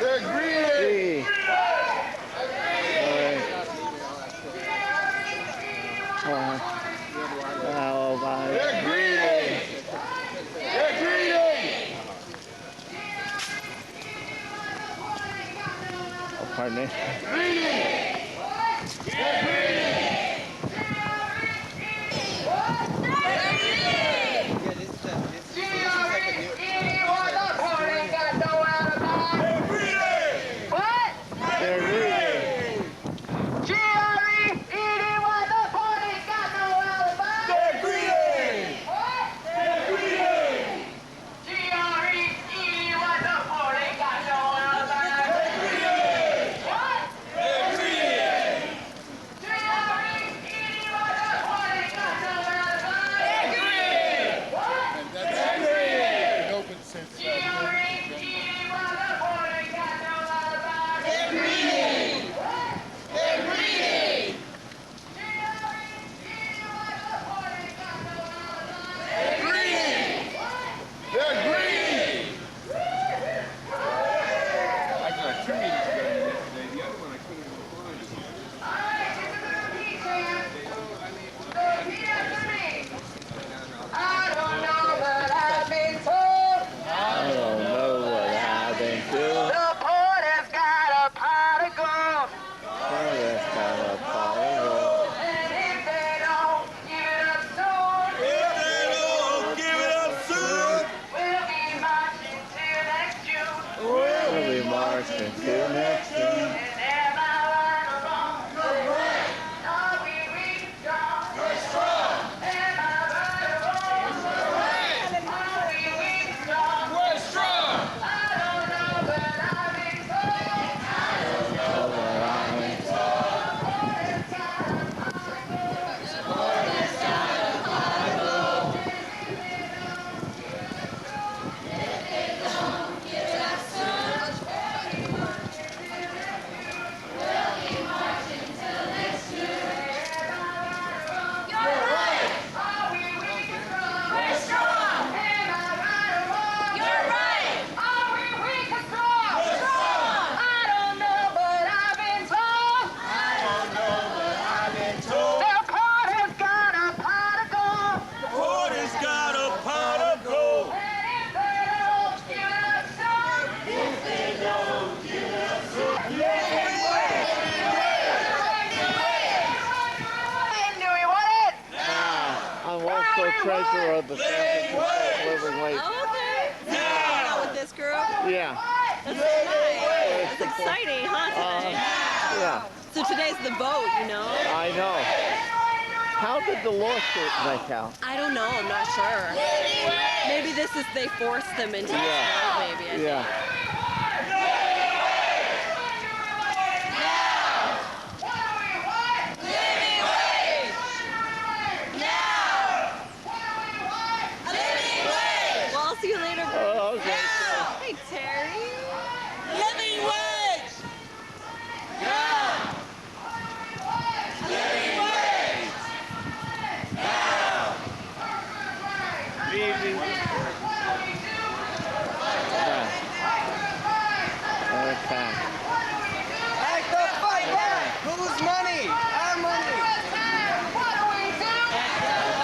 They're greedy. They're greedy. They're greedy. Oh, pardon me. Greedy. They're greedy. They're greedy. Treasurer of the San Francisco Living Wage. Oh, okay. So you're hanging out with this group? Yeah. That's so nice. It's exciting, huh, today? Yeah. So today's the vote, you know? I know. How did the lawsuit make out? I don't know. I'm not sure. Maybe this is they forced them into this vote, maybe. I think. See you later, bro. Oh, okay. Hey, Terry. Living wage! Yeah! Living wage! Yeah! Living wage! Okay. Act the fight back! Whose money? Our money! What do we do?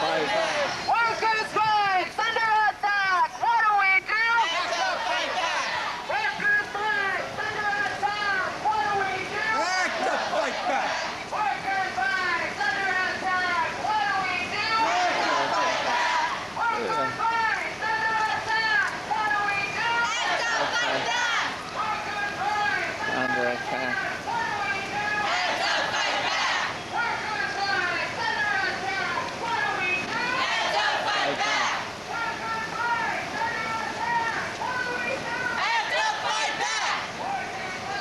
Fight back. Workers' rights under attack! What do we do? Act the fight back! Workers' rights under attack! What do we do? Act the fight back! Workers' rights under attack! What do we do? Act the fight back! Workers' rights under attack! What do we do? Act the fight back! Workers' rights Under attack. what do we do? Act the fight back! Workers' rights under attack! What do we do? Act the fight back! Workers' rights under attack! What do we do? Act the fight back!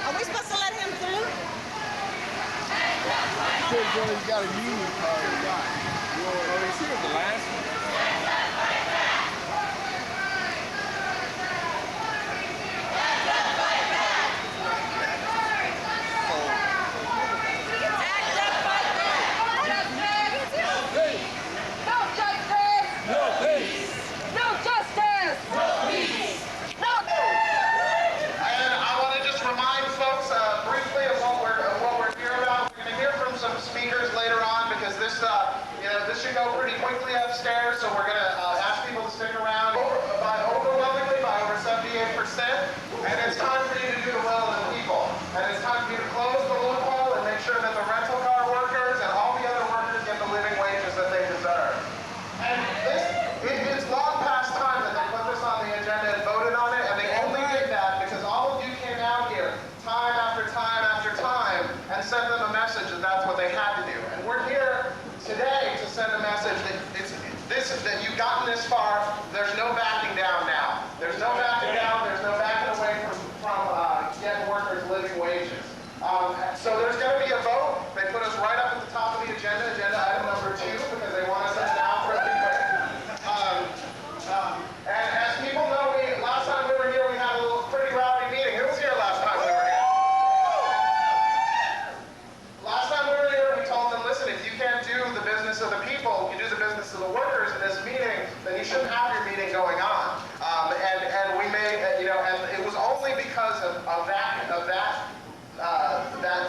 Are we supposed to let him through? He's got a union card or not. Oh, he's here the last one. and it's time for you to do the will of the people. And it's time for you to close the loophole and make sure that the rental car workers and all the other workers get the living wages that they deserve. And it's long past time that they put this on the agenda and voted on it, and they only did that because all of you came out here time after time after time and sent them a message that that's what they had to do. And we're here today to send a message that you've gotten this far. There's no backing down now. There's no backing down. There's no backing away from getting workers living wages. So there's going to be a vote. They put us right up at the top of the agenda item number 2, because they want us to down pretty quick. And as people know, last time we were here, we had a pretty rowdy meeting. Who was here last time we were here? Last time we were here, we told them, listen, if you can't do the business of the people, you do the business of the workers in this meeting, then you shouldn't have your meeting going on. And we made, and it was only because of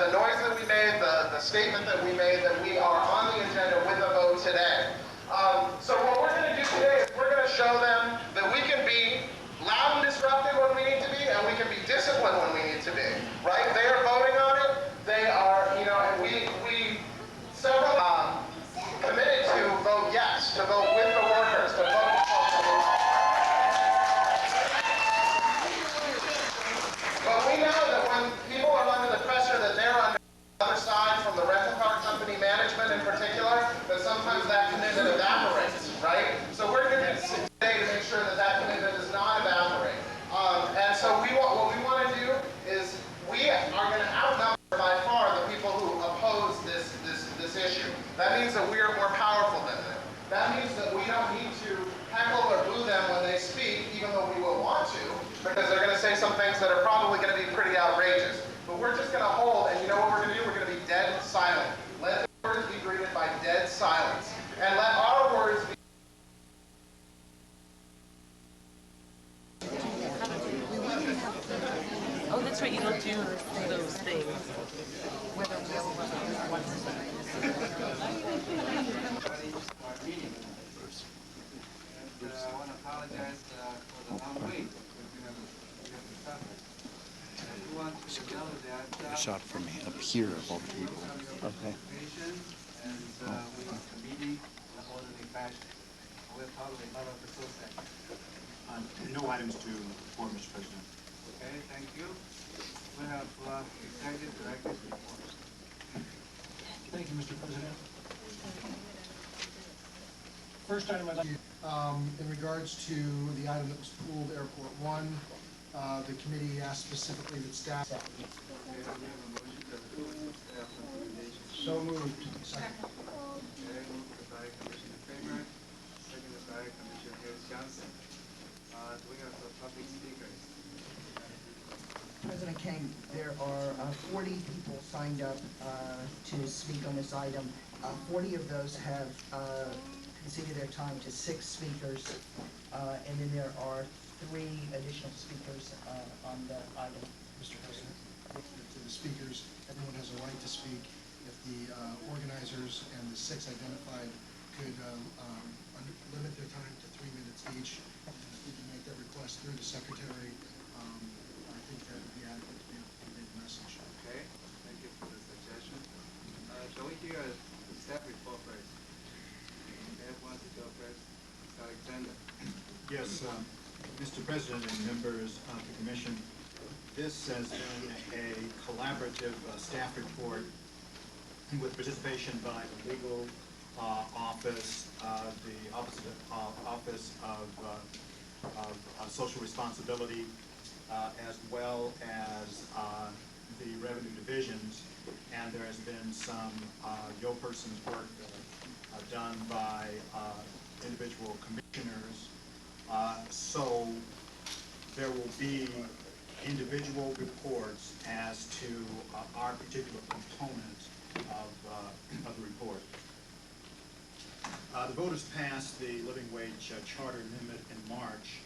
the noise that we made, the statement that we made, that we are on the agenda with a vote today. So what we're going to do today is we're going to show them that we can be loud and disruptive when we need to be, and we can be disciplined when we need to be. Right? They are voting on it. They are, and we several committed to vote yes, to vote with the workers, to vote. But we know that when people are under the pressure that they're under, the other side, from the rental car company management in particular, that sometimes that commitment evaporates, right? So we're going to today to make sure that that commitment does not evaporate. And so what we want to do is we are going to outnumber by far the people who oppose this issue. That means that we are more powerful than them. That means that we don't need to heckle or boo them when they speak, even though we will want to, because they're going to say some things that are probably going to be pretty outrageous. But we're just going to hold, and you know what we're going to do? We're going to be dead silent. Let the words be greeted by dead silence. And let our words be... Oh, that's right, you don't do those things. I want to apologize for the long wait. I do want to know that Shot for me up here of all the people. Okay. and we have a meeting in an orderly fashion. We'll probably follow the process. No items to report, Mr. President. Okay, thank you. We have executive director's report. Thank you, Mr. President. First item I'd like in regards to the item that was pulled, Airport 1, the committee asked specifically that staff. Okay, we have a motion to approve the staff recommendation. So moved. Second. Okay, moved by Commissioner Kramer, seconded by Commissioner Harris Johnson. We have public speakers. President King, there are 40 people signed up to speak on this item. 40 of those have conceded their time to 6 speakers, and then there are 3 additional speakers on the item. Mr. President, to the speakers, everyone has a right to speak. If the organizers and the 6 identified could limit their time to 3 minutes each, if we can make that request through the secretary, I think that would be adequate to be able to convey the message. Okay, thank you for the suggestion. Shall we hear the staff report first? Staff wants to go first. Mr. Alexander. Yes, Mr. President and members of the Commission, this has been a collaborative staff report with participation by the legal office, the Office of Social Responsibility, as well as the revenue divisions, and there has been some yo-persons work done by individual commissioners. So there will be individual reports as to our particular component of the report. The voters passed the living wage charter amendment in March.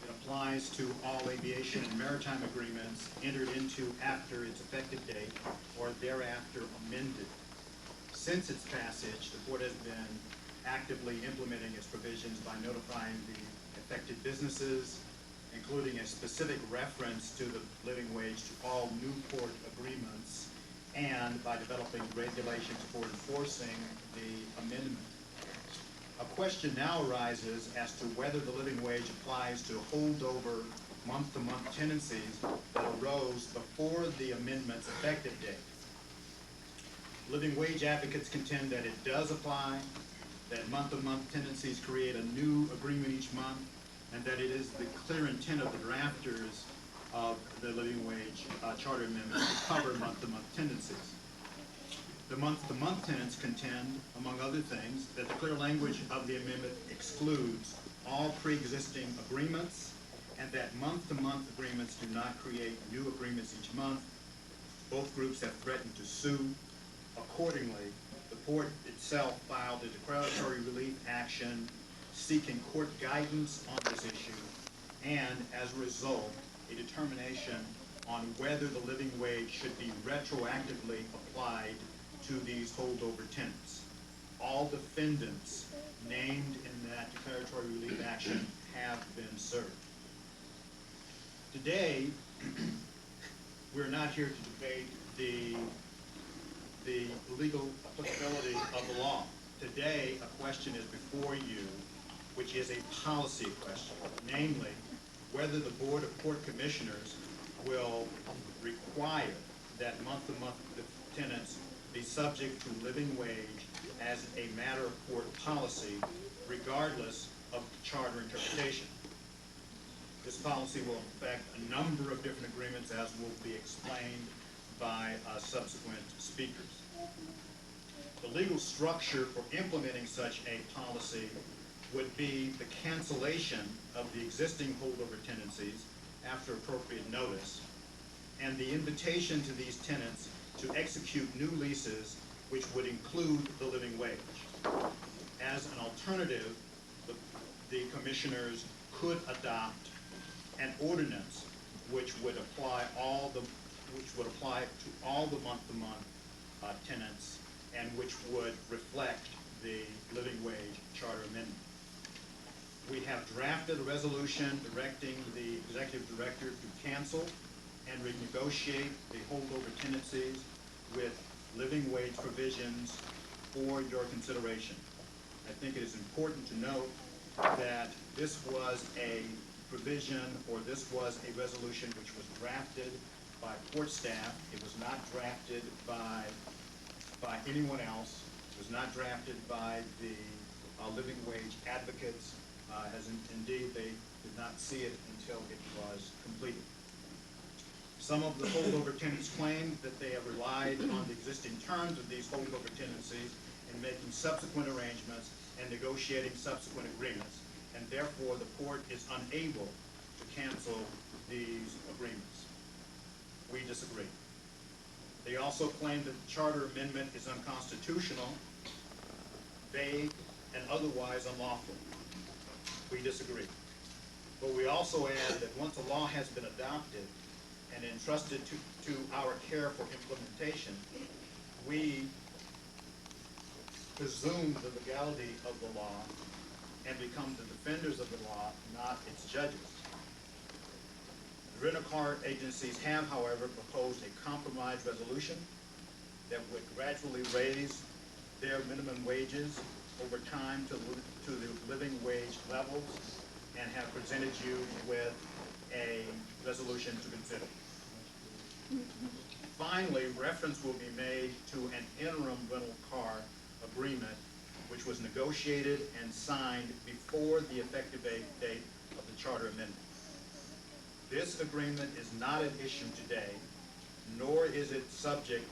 It applies to all aviation and maritime agreements entered into after its effective date or thereafter amended. Since its passage, the board has been actively implementing its provisions by notifying the affected businesses including a specific reference to the living wage to all Newport agreements, and by developing regulations for enforcing the amendment. A question now arises as to whether the living wage applies to holdover month-to-month tenancies that arose before the amendment's effective date. Living wage advocates contend that it does apply, that month-to-month tenancies create a new agreement each month, and that it is the clear intent of the drafters of the living wage charter amendment to cover month-to-month tenancies. The month-to-month tenants contend, among other things, that the clear language of the amendment excludes all pre-existing agreements, and that month-to-month agreements do not create new agreements each month. Both groups have threatened to sue. Accordingly, the port itself filed a declaratory relief action seeking court guidance on this issue, and as a result, a determination on whether the living wage should be retroactively applied to these holdover tenants. All defendants named in that declaratory relief action have been served. Today, we're not here to debate the legal applicability of the law. Today, a question is before you, which is a policy question, namely, whether the Board of Port Commissioners will require that month-to-month tenants be subject to living wage as a matter of port policy, regardless of charter interpretation. This policy will affect a number of different agreements, as will be explained by subsequent speakers. The legal structure for implementing such a policy would be the cancellation of the existing holdover tenancies after appropriate notice, and the invitation to these tenants to execute new leases which would include the living wage. As an alternative, the commissioners could adopt an ordinance which would apply to all the month-to-month tenants, and which would reflect the living wage charter amendment. We have drafted a resolution directing the executive director to cancel and renegotiate the holdover tenancies with living wage provisions for your consideration. I think it is important to note that this was a provision, or this was a resolution which was drafted by port staff. It was not drafted by anyone else. It was not drafted by the living wage advocates, as indeed they did not see it until it was completed. Some of the holdover tenants claim that they have relied on the existing terms of these holdover tenancies in making subsequent arrangements and negotiating subsequent agreements, and therefore the port is unable to cancel these agreements. We disagree. They also claim that the charter amendment is unconstitutional, vague, and otherwise unlawful. We disagree. But we also add that once a law has been adopted and entrusted to our care for implementation, we presume the legality of the law and become the defenders of the law, not its judges. The rent-a-car agencies have, however, proposed a compromise resolution that would gradually raise their minimum wages over time to the living wage levels, and have presented you with a resolution to consider. Finally, reference will be made to an interim rental car agreement which was negotiated and signed before the effective date of the charter amendment. This agreement is not an issue today, nor is it the subject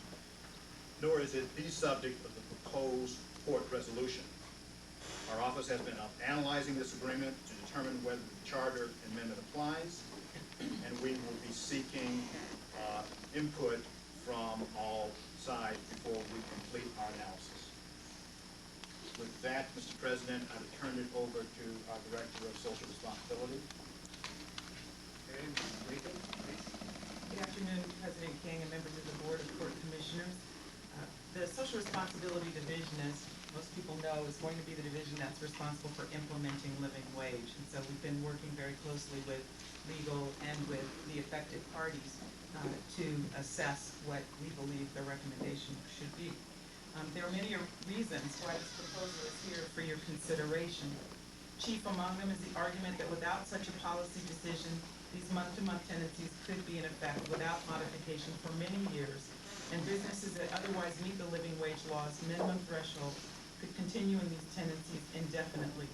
of the proposed port resolution. Our office has been analyzing this agreement to determine whether the charter amendment applies, and we will be seeking input from all sides before we complete our analysis. With that, Mr. President, I would turn it over to our Director of Social Responsibility. Okay, Ms. Rico, please. Good afternoon, President King and members of the Board of Port Commissioners. The Social Responsibility Division, as most people know, is going to be the division that's responsible for implementing living wage. And so we've been working very closely with legal and with the affected parties to assess what we believe the recommendation should be. There are many reasons why this proposal is here for your consideration. Chief among them is the argument that without such a policy decision, these month-to-month tenancies could be in effect without modification for many years, and businesses that otherwise meet the living wage law's minimum threshold could continue in these tenancies indefinitely,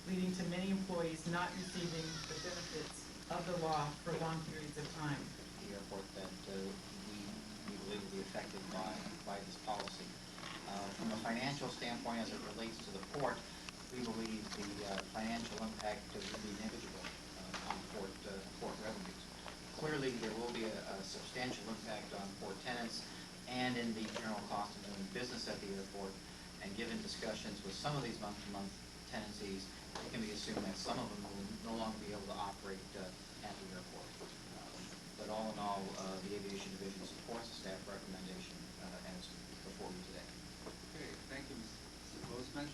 leading to many employees not receiving the benefits of the law for long periods of time. The airport that we believe will be affected by this policy. From a financial standpoint, as it relates to the port, we believe the financial impact will be negligible on port revenues. Clearly, there will be a substantial impact on port tenants and in the general cost of doing business at the airport. And given discussions with some of these month-to-month tenancies, it can be assumed that some of them will no longer be able to operate at the airport. But all in all, the Aviation Division supports the staff recommendation as before you today. Okay, thank you, Mr. Bozeman.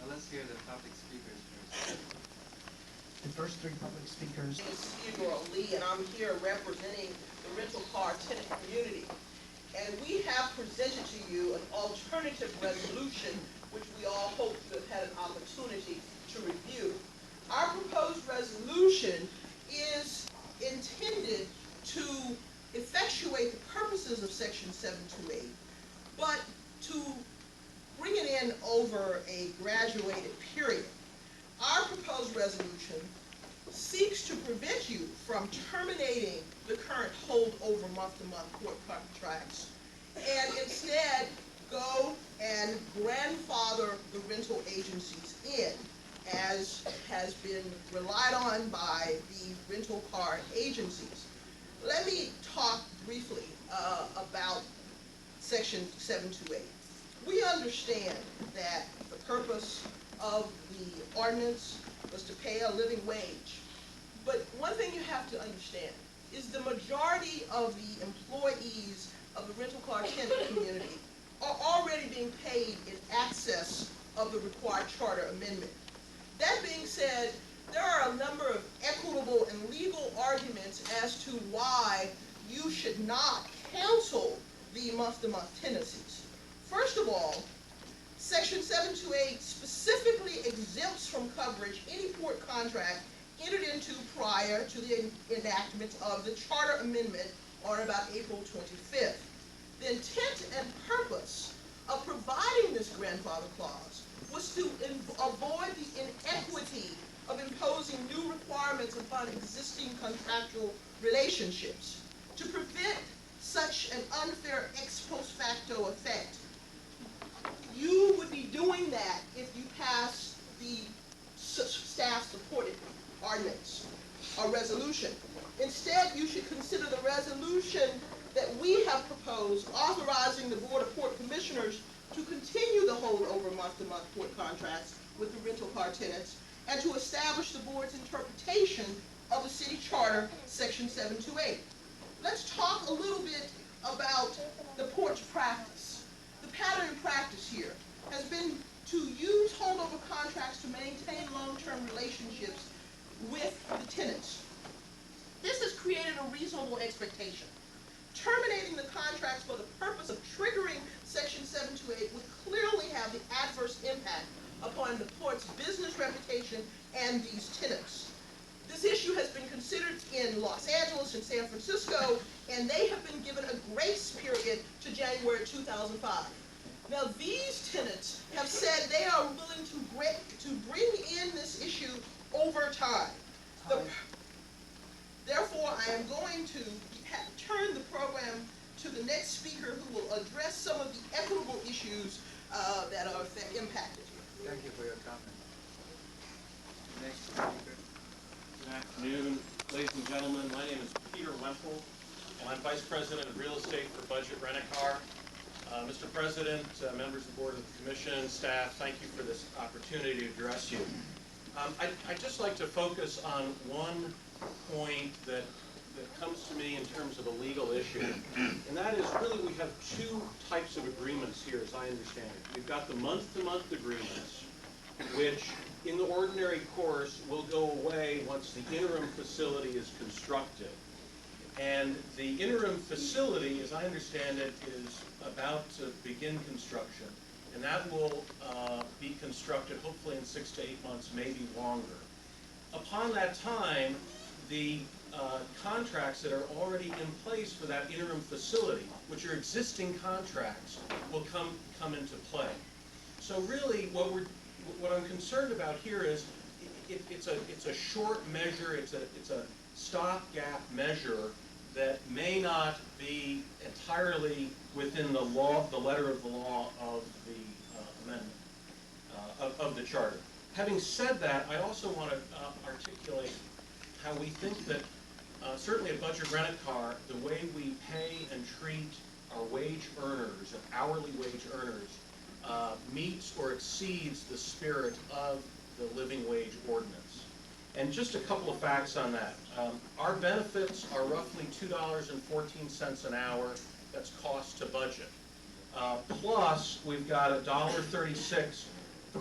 Now let's hear the public speakers first. The first three public speakers. My name is Theodore Lee, and I'm here representing the rental car tenant community. And we have presented to you an alternative resolution, which we all hope to have had an opportunity to review. Our proposed resolution is intended to effectuate the purposes of Section 728, but to bring it in over a graduated period. Our proposed resolution seeks to prevent you from terminating the current holdover month-to-month port contracts and instead go and grandfather the rental agencies in, as has been relied on by the rental car agencies. Let me talk briefly about Section 728. We understand that the purpose of the ordinance was to pay a living wage. But one thing you have to understand is the majority of the employees of the rental car tenant community are already being paid in excess of the required charter amendment. That being said, there are a number of equitable and legal arguments as to why you should not cancel the month-to-month tenancies. First of all, Section 728 specifically exempts from coverage any port contract entered into prior to the enactment of the charter amendment on about April 25th. The intent and purpose of providing this grandfather clause was to avoid the inequity of imposing new requirements upon existing contractual relationships, to prevent such an unfair ex post facto effect. You would be doing that if you pass the staff-supported ordinance or resolution. Instead, you should consider the resolution that we have proposed authorizing the Board of Port Commissioners to continue the holdover month-to-month port contracts with the rental car tenants and to establish the board's interpretation of the city charter, Section 728. Let's talk a little bit about the port's practice. The pattern in practice here has been to use holdover contracts to maintain long-term relationships with the tenants. This has created a reasonable expectation. Terminating the contracts for the purpose of triggering Section 728 would clearly have the adverse impact upon the port's business reputation and these tenants. This issue has been considered in Los Angeles and San Francisco, and they have been given a grace period to January 2005. Now, these tenants have said they are willing to bring in this issue over time. Therefore, I am going to turn the program to the next speaker who will address some of the equitable issues that are impacted here. Thank you for your comment. Next speaker. Good afternoon, ladies and gentlemen. My name is Peter Wemple, and I'm Vice President of Real Estate for Budget Rent-A-Car. Mr. President, members of the Board of the Commission, staff, thank you for this opportunity to address you. I'd just like to focus on one point that that comes to me in terms of a legal issue, and that is really we have two types of agreements here, as I understand it. We've got the month-to-month agreements, which in the ordinary course will go away once the interim facility is constructed. And the interim facility, as I understand it, is about to begin construction. And that will be constructed hopefully in 6 to 8 months, maybe longer. Upon that time, the contracts that are already in place for that interim facility, which are existing contracts, will come into play. So really, what I'm concerned about here is it's a short measure, it's a stopgap measure that may not be entirely within the law, the letter of the law of the amendment of the charter. Having said that, I also want to articulate how we think that certainly at Budget Rent-A-Car, the way we pay and treat our wage earners, hourly wage earners, meets or exceeds the spirit of the living wage ordinance. And just a couple of facts on that. Our benefits are roughly $2.14 an hour. That's cost to budget. Plus, we've got $1.36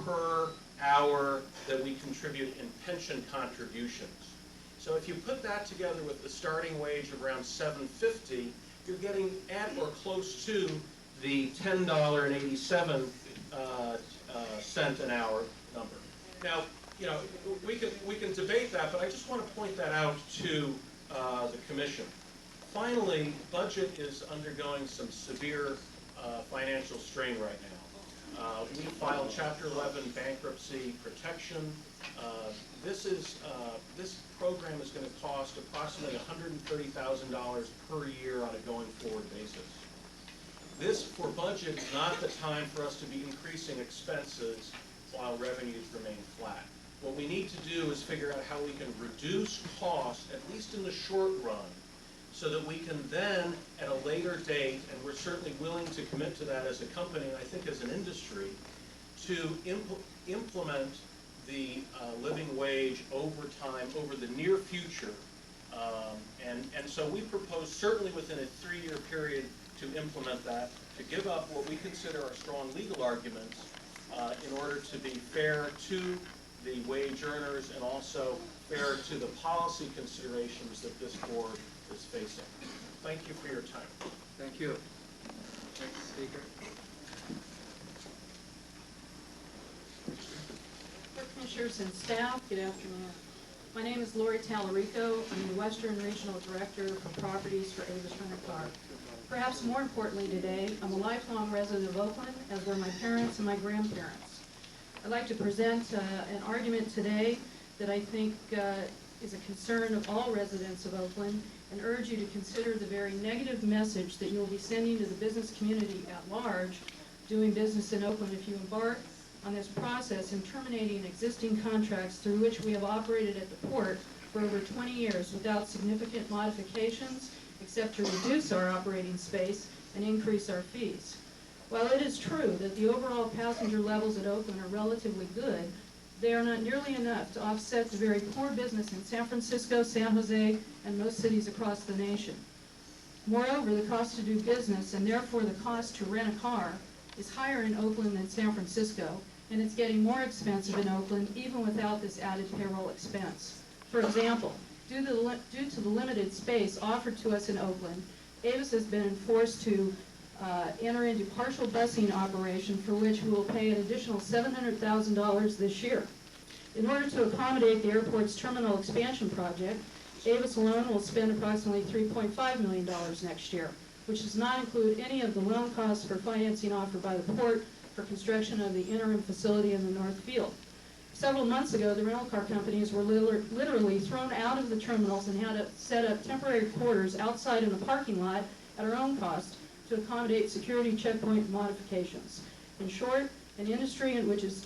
per hour that we contribute in pension contributions. So if you put that together with the starting wage of around $7.50, you're getting at or close to the $10.87 cent an hour number. Now, you know, we can debate that, but I just want to point that out to the commission. Finally, budget is undergoing some severe financial strain right now. We filed Chapter 11 bankruptcy protection. This program is going to cost approximately $130,000 per year on a going forward basis. This, for budget, is not the time for us to be increasing expenses while revenues remain flat. What we need to do is figure out how we can reduce costs, at least in the short run, so that we can then, at a later date, and we're certainly willing to commit to that as a company, and I think as an industry, to implement the living wage over time, over the near future. And so we propose, certainly within a 3-year period, to implement that, to give up what we consider our strong legal arguments in order to be fair to the wage earners and also fair to the policy considerations that this board is facing. Thank you for your time. Thank you. Next speaker. Commissioners and staff, good afternoon. My name is Lori Tallarico. I'm the Western Regional Director for Properties for Avis Rent-A-Car. Perhaps more importantly today, I'm a lifelong resident of Oakland, as were my parents and my grandparents. I'd like to present an argument today that I think is a concern of all residents of Oakland, and urge you to consider the very negative message that you will be sending to the business community at large doing business in Oakland if you embark on this process in terminating existing contracts through which we have operated at the port for over 20 years without significant modifications except to reduce our operating space and increase our fees. While it is true that the overall passenger levels at Oakland are relatively good, they are not nearly enough to offset the very poor business in San Francisco, San Jose, and most cities across the nation. Moreover, the cost to do business, and therefore the cost to rent a car, is higher in Oakland than San Francisco, and it's getting more expensive in Oakland even without this added payroll expense. For example, due to the limited space offered to us in Oakland, Avis has been forced to enter into partial busing operation for which we will pay an additional $700,000 this year. In order to accommodate the airport's terminal expansion project, Avis alone will spend approximately $3.5 million next year, which does not include any of the loan costs for financing offered by the port for construction of the interim facility in the North Field. Several months ago, the rental car companies were literally thrown out of the terminals and had to set up temporary quarters outside in the parking lot at our own cost to accommodate security checkpoint modifications. In short, an industry of which is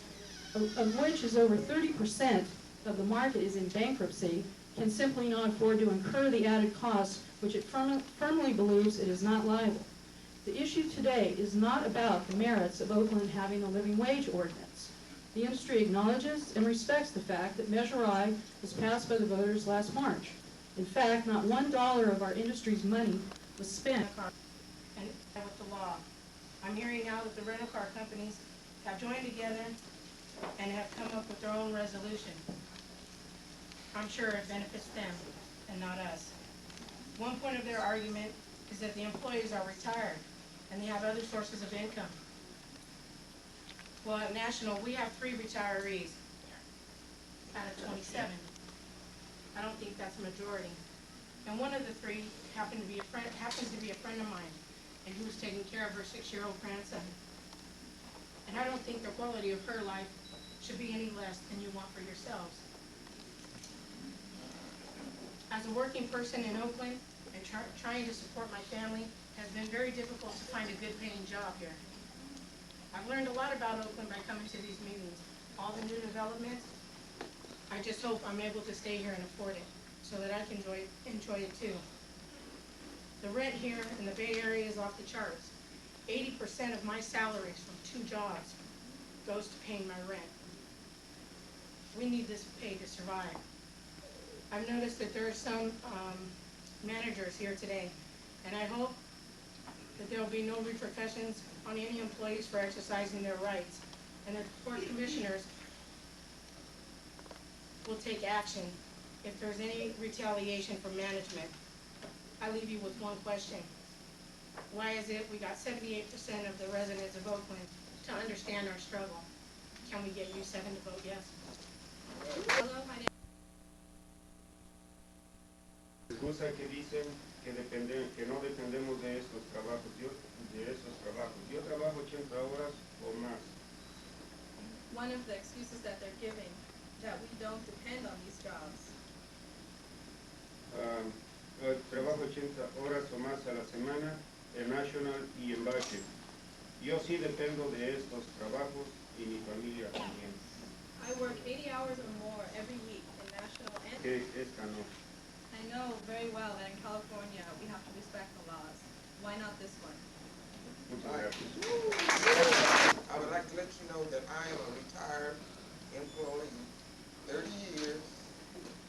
over 30% of the market is in bankruptcy can simply not afford to incur the added costs which it firmly believes it is not liable. The issue today is not about the merits of Oakland having a living wage ordinance. The industry acknowledges and respects the fact that Measure I was passed by the voters last March. In fact, not $1 of our industry's money was spent. And with the law. I'm hearing now that the rental car companies have joined together and have come up with their own resolution. I'm sure it benefits them and not us. One point of their argument is that the employees are retired and they have other sources of income. Well, at National, we have 3 retirees out of 27. I don't think that's a majority. And one of the 3 happens to be a friend of mine, and who's taking care of her 6-year-old grandson. And I don't think the quality of her life should be any less than you want for yourselves. As a working person in Oakland and trying to support my family, has been very difficult to find a good paying job here. I've learned a lot about Oakland by coming to these meetings. All the new developments, I just hope I'm able to stay here and afford it so that I can enjoy it too. The rent here in the Bay Area is off the charts. 80% of my salaries from 2 jobs goes to paying my rent. We need this pay to survive. I've noticed that there are some managers here today, and I hope that there will be no repercussions on any employees for exercising their rights, and that the Board of Commissioners will take action if there's any retaliation from management. I leave you with one question. Why is it we got 78% of the residents of Oakland to understand our struggle? Can we get you 7 to vote yes? Hello, my name Excusa que dicen que no dependemos de esos trabajos. Yo trabajo 80 horas o más. One of the excuses that they're giving, that we don't depend on these jobs. Trabajo 80 horas o más a la semana en National y en Valle. Yo sí dependo de estos trabajos y mi familia también. I work 80 hours or more every week in National and... Que esta no. I know very well that in California we have to respect the laws. Why not this one? I would like to let you know that I am a retired employee, 30 years.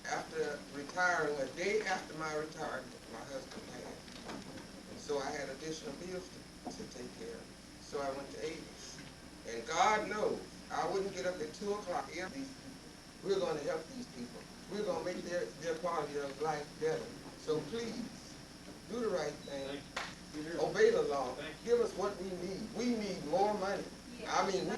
After retiring, a day after my retirement, my husband passed. And so I had additional bills to take care of. So I went to Avis. And God knows, I wouldn't get up at 2 o'clock. We're going to help these people. We're going to make their quality of life better. So please, do the right thing. Obey the law. Give us what we need. We need more money. I mean,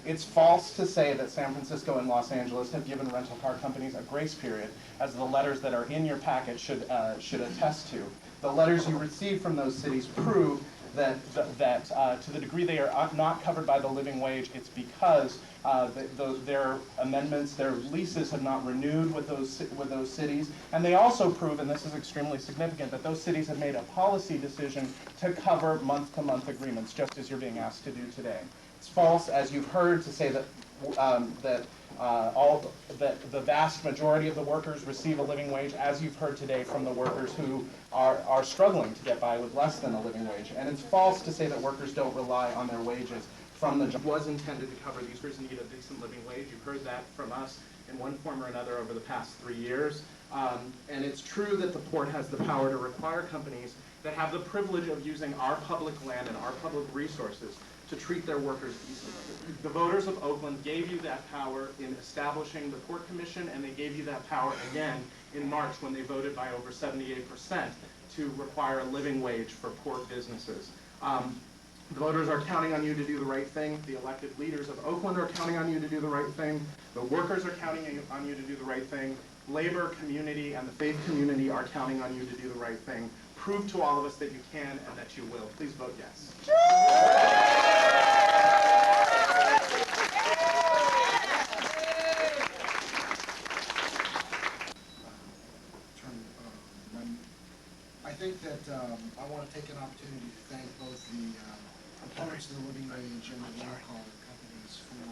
It's false to say that San Francisco and Los Angeles have given rental car companies a grace period, as the letters that are in your packet should attest to. The letters you received from those cities prove that to the degree they are not covered by the living wage, it's because their amendments, their leases have not renewed with those cities, and they also prove, and this is extremely significant, that those cities have made a policy decision to cover month-to-month agreements, just as you're being asked to do today. It's false, as you've heard, to say that the vast majority of the workers receive a living wage, as you've heard today from the workers who are struggling to get by with less than a living wage. And it's false to say that workers don't rely on their wages from the job. It was intended to cover these workers need a decent living wage. You've heard that from us in one form or another over the past 3 years. And it's true that the port has the power to require companies that have the privilege of using our public land and our public resources to treat their workers decently. The voters of Oakland gave you that power in establishing the Port Commission, and they gave you that power again in March when they voted by over 78% to require a living wage for port businesses. The voters are counting on you to do the right thing. The elected leaders of Oakland are counting on you to do the right thing. The workers are counting on you to do the right thing. Labor community and the faith community are counting on you to do the right thing. Prove to all of us that you can and that you will. Please vote yes. I think that I want to take an opportunity to thank both the opponents of the living wage and the rental car companies for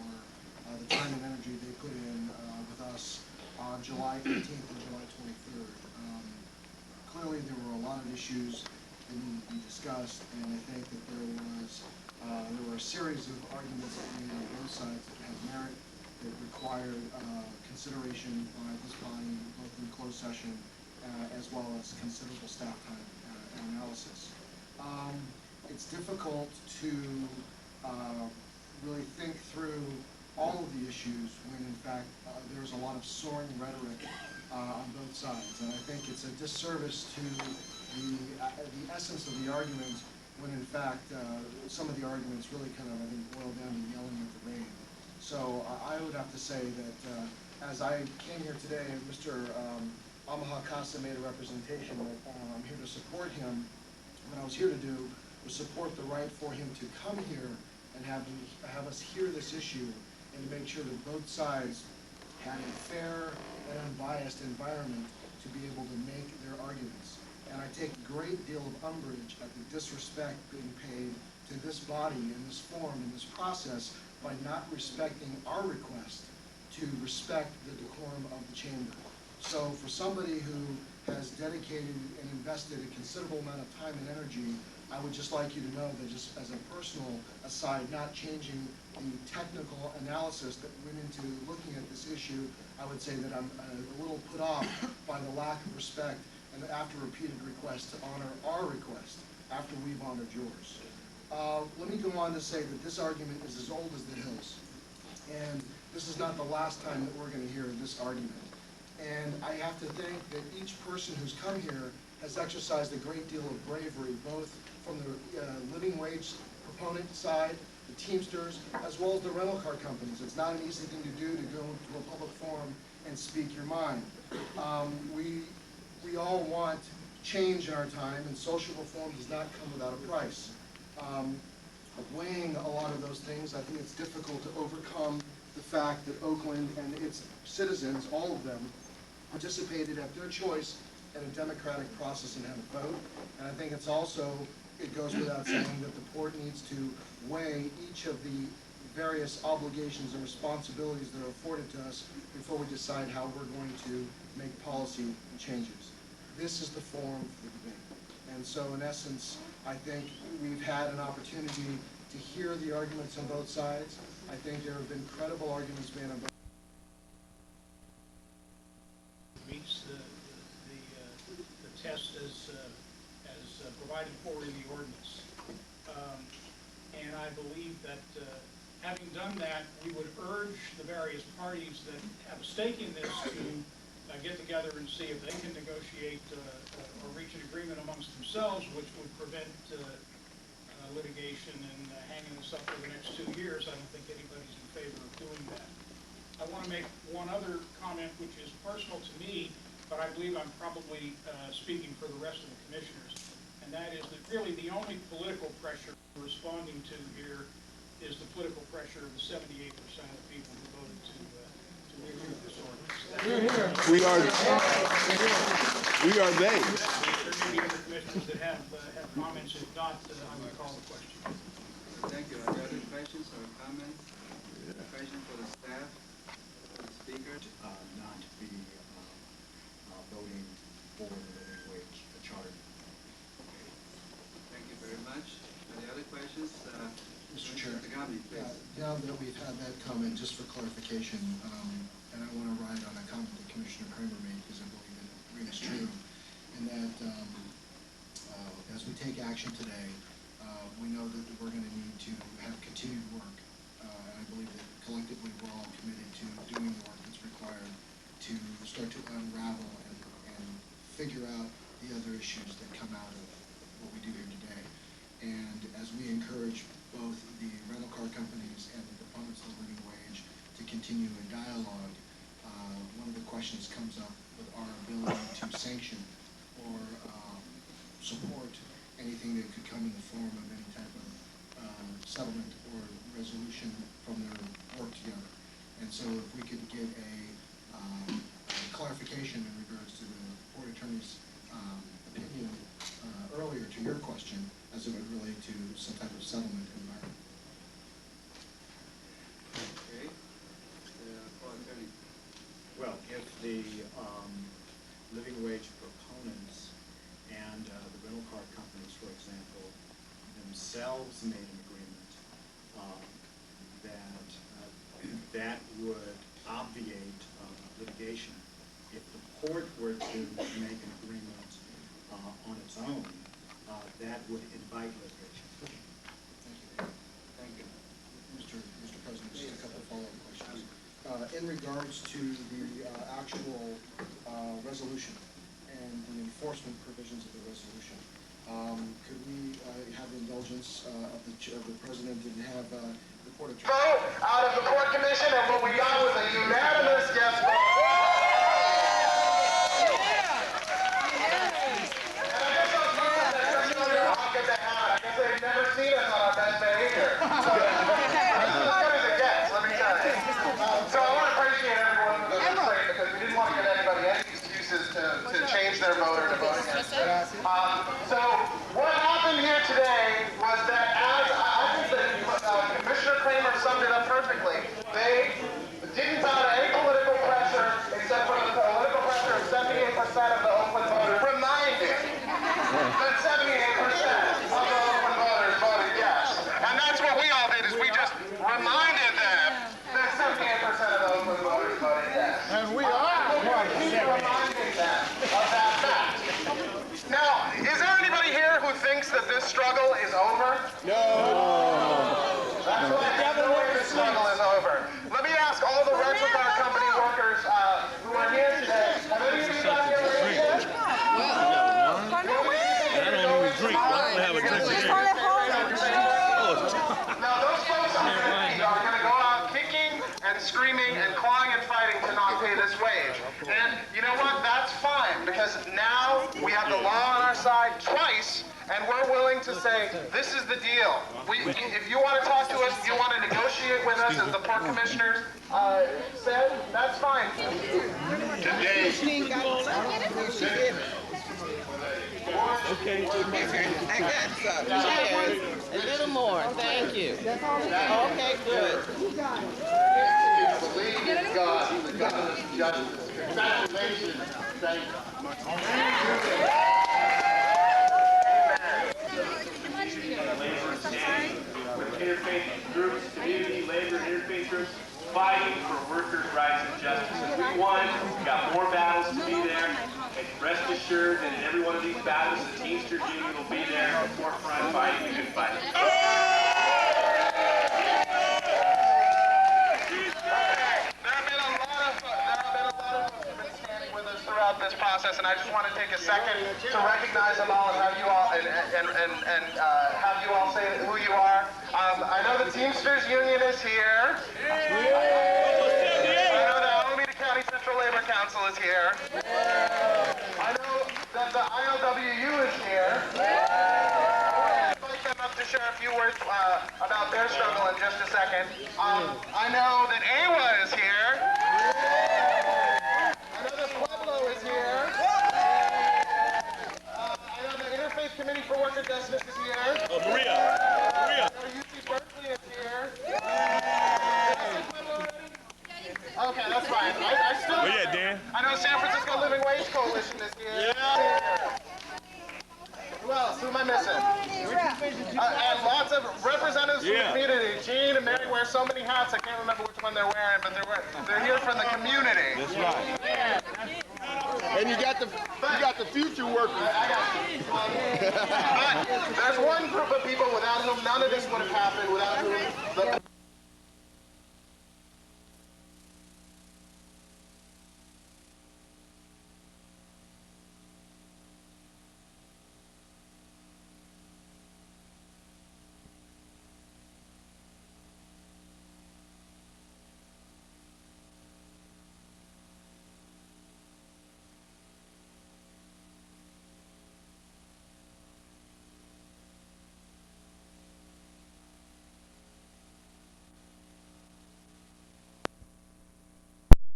the time and energy they put in with us on July 15th and July 23rd. Clearly, there were a lot of issues that needed to be discussed, and I think that there were a series of arguments that were made on both sides that had merit, that required consideration by this body, both in closed session as well as considerable staff time and analysis. It's difficult to really think through all of the issues when in fact there's a lot of soaring rhetoric on both sides. And I think it's a disservice to the essence of the argument when in fact some of the arguments really kind of, I think, boil down to yelling at the rain. So I would have to say that as I came here today, Mr. Amaha Casa made a representation that I'm here to support him. What I was here to do was support the right for him to come here and have us hear this issue and to make sure that both sides had a fair and unbiased environment to be able to make their arguments. And I take a great deal of umbrage at the disrespect being paid to this body in this forum, in this process, by not respecting our request to respect the decorum of the chamber. So for somebody who has dedicated and invested a considerable amount of time and energy, I would just like you to know that just as a personal aside, not changing the technical analysis that went into looking at this issue, I would say that I'm a little put off by the lack of respect and after repeated requests to honor our request after we've honored yours. Let me go on to say that this argument is as old as the hills. And this is not the last time that we're going to hear this argument. And I have to think that each person who's come here has exercised a great deal of bravery, both from the living wage proponent side, the Teamsters, as well as the rental car companies. It's not an easy thing to do to go to a public forum and speak your mind. We all want change in our time, and social reform does not come without a price. Weighing a lot of those things, I think it's difficult to overcome the fact that Oakland and its citizens, all of them, participated at their choice in a democratic process and had a vote. And I think it's also, it goes without saying that the port needs to weigh each of the various obligations and responsibilities that are afforded to us before we decide how we're going to make policy changes. This is the forum for the debate. And so in essence, I think we've had an opportunity to hear the arguments on both sides. I think there have been credible arguments made on both. Meets the test as provided for in the ordinance. And I believe that having done that, we would urge the various parties that have a stake in this to get together and see if they can negotiate or reach an agreement amongst themselves, which would prevent litigation and hanging this up for the next 2 years. I don't think anybody's in favor of doing that. I want to make one other comment, which is personal to me, but I believe I'm probably speaking for the rest of the commissioners, and that is that really the only political pressure we're responding to here is the political pressure of the 78% of people who voted to review this ordinance. We are they. There may be other commissioners that have comments. If not, I'm going to call the question. Thank you. Are there other questions or comments? Question for the staff, for the speaker? Not be voting for the living wage charter. Thank you very much. Any other questions? Mr. Chair, Tagami, please. now that we've had that comment, just for clarification, and I want to ride on a comment that Commissioner Kramer made, because I believe it rings true, in that as we take action today, we know that we're going to need to have continued work. And I believe that collectively we're all committed to doing the work that's required to start to unravel and figure out the other issues that come out of what we do here today. And as we encourage both the rental car companies and the proponents of the living wage to continue a dialogue, one of the questions comes up with our ability to sanction or support anything that could come in the form of any type of settlement or resolution from their work together. And so if we could get a clarification in regards to the Port Attorney's opinion earlier to your question, as it would relate to some type of settlement environment. Okay. Port Attorney. Well, if the living wage proponents and the rental car companies, for example, themselves made an agreement that would obviate litigation if the court were to make an agreement on its own, that would invite litigation. Thank you. Mr. President, just a couple of follow-up questions. In regards to the actual resolution and the enforcement provisions of the resolution, could we have the indulgence of the President and have the Court Attorney vote out of the Court Commission, and what we got was a unanimous yes vote. They've never seen us on our best behavior. So, this is as good as it gets, let me tell you. So I want to appreciate everyone for the straight, because we didn't want to give anybody any excuses to change their vote or to vote against it. So what happened here today was that I think that Commissioner Kramer summed it up perfectly. They didn't bow to any political pressure except for the political pressure of 78% of the Oakland voters, reminding that 78% of the Oakland voters voted yes. And that's what we all did, is we just reminded them that 78% of the Oakland voters voted yes. And we are keep reminding them of that fact. Now, is there anybody here who thinks that this struggle is over? No. That's why the way this struggle is over. Let me ask all the rental car company workers who are here today, have any of you got here already yet? I don't even drink. I don't have a drink. Now, those folks on their feet are going to go out kicking and screaming and clawing and fighting to not pay this wage. And you know what? That's fine, because now we have the law on our side twice, and we're willing to say, this is the deal. If you want to talk to us, you want to negotiate with us, as the Port Commissioners said, that's fine. Today, okay. I got some. A little more, thank you. Okay, good. Believe in God, the God of justice. Congratulations. Thank you. With interfaith groups, community, labor, and interfaith groups, fighting for workers' rights and justice. And we won. We got more battles to be there. And rest assured that in every one of these battles, the Teamsters Union will be there at the forefront fighting the good fight. Throughout this process, and I just want to take a second to recognize them all and have you all have you all say who you are. I know the Teamsters Union is here. I know the Alameda County Central Labor Council is here. I know that the ILWU is here. I'll invite them up to share a few words about their struggle in just a second. I know that AWA is here. I know that Pueblo is here. I know the Interfaith Committee for Worker Justice is here. Oh, Maria. I know UC Berkeley is here. Did I say Pueblo already? Okay, that's fine. I still. Where you at, Dan? I know San Francisco Living Wage Coalition is here. Yeah. Who else? Who am I missing? And lots of representatives from the community. Gene and Mary wear so many hats, I can't remember which one they're wearing, but they're here from the community. That's right. And you got the future workers. But there's one group of people without whom none of this would have happened, without whom the